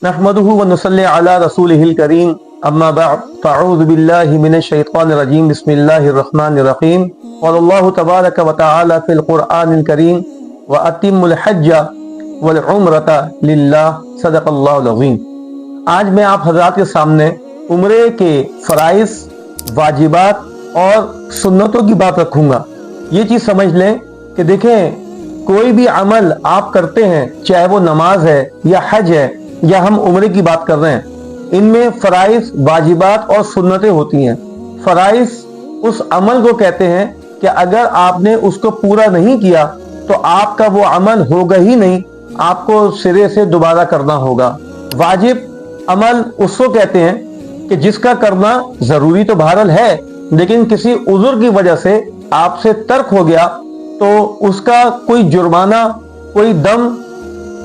नहमदुहु व नुसल्ली अला रसूलिहिल करीम अम्मा बअद फ़अऊज़ु बिल्लाहि मिनश शैतानिर रजीम बिस्मिल्लाहिर रहमानिर रहीम क़ालल्लाहु तबारक व तआला फ़िल क़ुरआनिल करीम व अतिम्मुल हज्ज वल उम्रता लिल्लाह सदक़ल्लाहुल अज़ीम। आज मैं आप हज़रात के सामने उम्रे के फ़राइज़, वाजिबात और सुन्नतों की बात रखूँगा। ये चीज़ समझ लें कि देखें, कोई भी अमल आप करते हैं, चाहे वो नमाज है या हज है या हम उम्रे की बात कर रहे हैं, इनमें फ़राइज़, वाजिबात और सुन्नतें होती हैं। फ़राइज़ उस अमल को कहते हैं कि अगर आपने उसको पूरा नहीं किया तो आपका वो अमल होगा ही नहीं, आपको सिरे से दोबारा करना होगा। वाजिब अमल उसको कहते हैं कि जिसका करना ज़रूरी तो बहरहाल है, लेकिन किसी उज़्र की वजह से आपसे तर्क हो गया तो उसका कोई जुर्माना, कोई दम,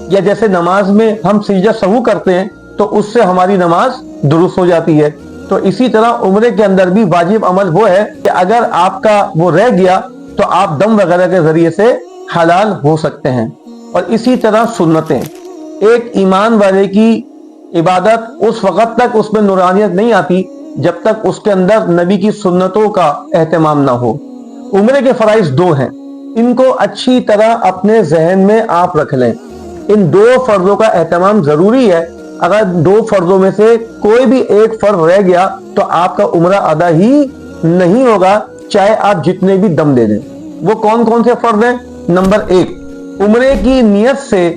या जैसे नमाज में हम सिजदा सहू करते हैं तो उससे हमारी नमाज दुरुस्त हो जाती है। तो इसी तरह उम्रे के अंदर भी वाजिब अमल वो है कि अगर आपका वो रह गया तो आप दम वगैरह के जरिए से हलाल हो सकते हैं। और इसी तरह सुन्नतें, एक ईमान वाले की इबादत उस वक़्त तक उसमें नूरानियत नहीं आती जब तक उसके अंदर नबी की सुन्नतों का एहतमाम ना हो। उम्रे के फ़राइज़ दो हैं, इनको अच्छी तरह अपने जहन में आप रख लें। इन दो फर्जों का एहतमाम जरूरी है। अगर दो फर्जों में से कोई भी एक फर्ज रह गया तो आपका उम्रा अदा ही नहीं होगा, चाहे आप जितने भी दम दे दें। वो कौन कौन से फर्ज हैं? नंबर एक, उम्रे की नियत से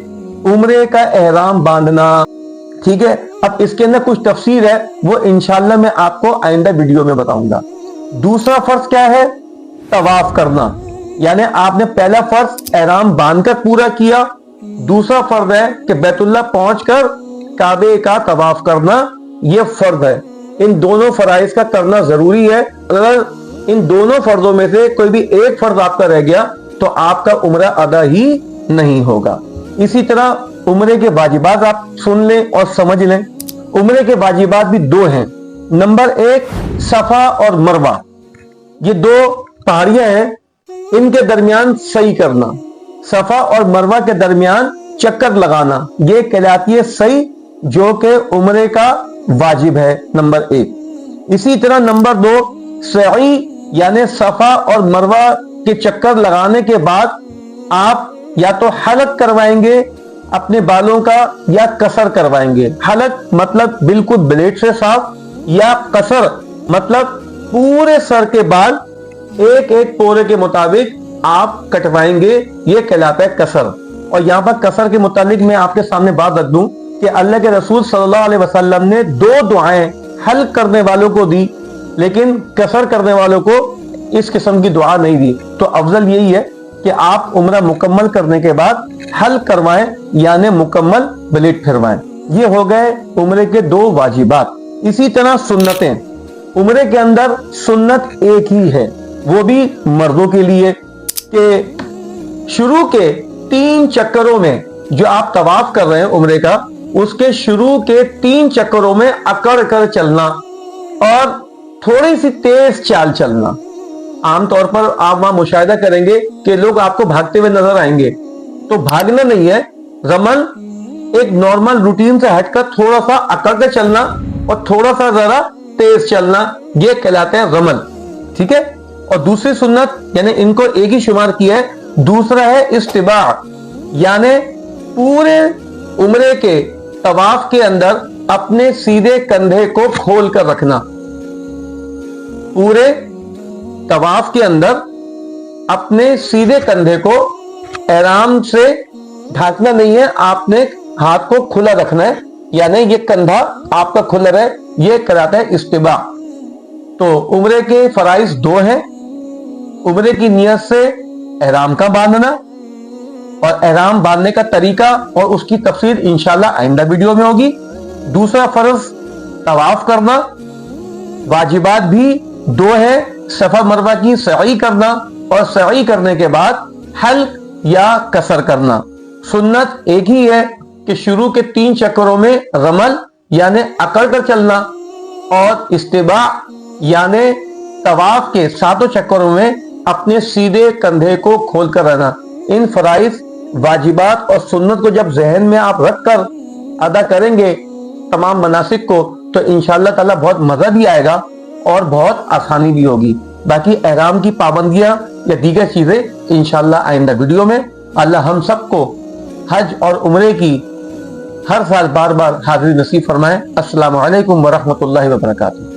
उम्रे का एहराम बांधना। ठीक है, अब इसके अंदर कुछ तफसीर है, वो इंशाल्लाह मैं आपको आइंदा वीडियो में बताऊंगा। दूसरा फर्ज क्या है? तवाफ करना, यानी आपने पहला फर्ज एहराम बांधकर पूरा किया, दूसरा फर्ज है कि बैतुल्लाह पहुंचकर काबे का तवाफ करना, यह फर्ज है। इन दोनों फराइज का करना जरूरी है। अगर इन दोनों फर्जों में से कोई भी एक फर्ज आपका रह गया तो आपका उम्रा अदा ही नहीं होगा। इसी तरह उम्रे के वाजिबात आप सुन लें और समझ लें। उम्रे के वाजिबात भी दो हैं। नंबर एक, सफा और मरवा, ये दो पहाड़ियां हैं, इनके दरमियान सही करना। सफा और मरवा के दरमियान चक्कर लगाना, ये कहलाती है सही, जो कि उम्रे का वाजिब है, नंबर एक। इसी तरह नंबर दो, सई, यानी सफा और मरवा के चक्कर लगाने के बाद आप या तो हलक करवाएंगे अपने बालों का या कसर करवाएंगे। हलक मतलब बिल्कुल ब्लेड से साफ, या कसर मतलब पूरे सर के बाल एक एक पोरे के मुताबिक आप कटवाएंगे, ये कहलाता है कसर। और यहाँ पर कसर के मुतालिक मैं आपके सामने बात रख दूं कि अल्लाह के रसूल सल्लल्लाहु अलैहि वसल्लम ने दो दुआएं हल्क करने वालों को दी, लेकिन कसर करने वालों को इस किस्म की दुआ नहीं दी। तो अफजल यही है कि आप उम्रा मुकम्मल करने के बाद हल्क करवाएं, यानी मुकम्मल ब्लेड फिरवाएं। ये हो गए उम्रे के दो वाजिबात। इसी तरह सुन्नतें, उम्रे के अंदर सुन्नत एक ही है, वो भी मर्दों के लिए, कि शुरू के 3 चक्करों में जो आप तवाफ कर रहे हैं उम्रे का, उसके शुरू के 3 चक्करों में अकड़ कर चलना और थोड़ी सी तेज चाल चलना। आमतौर पर आप वहां मुशाहिदा करेंगे कि लोग आपको भागते हुए नजर आएंगे, तो भागना नहीं है, रमल एक नॉर्मल रूटीन से हटकर थोड़ा सा अकड़ कर चलना और थोड़ा सा जरा तेज चलना, ये कहलाते हैं रमल। ठीक है। और दूसरी सुन्नत, यानी इनको एक ही शुमार किया है, दूसरा है इस्तिबा, यानी पूरे उम्रे के तवाफ के अंदर अपने सीधे कंधे को खोल कर रखना। पूरे तवाफ के अंदर अपने सीधे कंधे को एहराम से ढांकना नहीं है, आपने हाथ को खुला रखना है, यानी ये कंधा आपका खुला रहे, ये कराता है इस्तिबा। तो उम्रे के फराइज दो हैं, उम्रे की नियत से एहराम का बांधना और एहराम बांधने का तरीका और उसकी तफसीर इंशाल्लाह आइंदा वीडियो में होगी। दूसरा फर्ज तवाफ करना, वाजिबात भी दो है, सफा मरवा की सई करना और सई करने के बाद हल्क या कसर करना। सुन्नत एक ही है कि शुरू के 3 चक्करों में रमल यानी अकड़ कर चलना और इस्तिबा यानी तवाफ के 7 चक्करों में अपने सीधे कंधे को खोल कर रहना। इन फराइज, वाजिबात और सुन्नत को जब जहन में आप रखकर अदा करेंगे تمام مناسک کو تو انشاءاللہ تعالیٰ بہت مزہ بھی آئے گا اور بہت آسانی بھی ہوگی. باقی احرام کی پابندیاں یا دیگر چیزیں انشاءاللہ آئندہ ویڈیو میں. اللہ ہم سب کو حج اور عمرے کی ہر سال بار بار حاضری نصیب فرمائے. السلام علیکم ورحمۃ اللہ وبرکاتہ.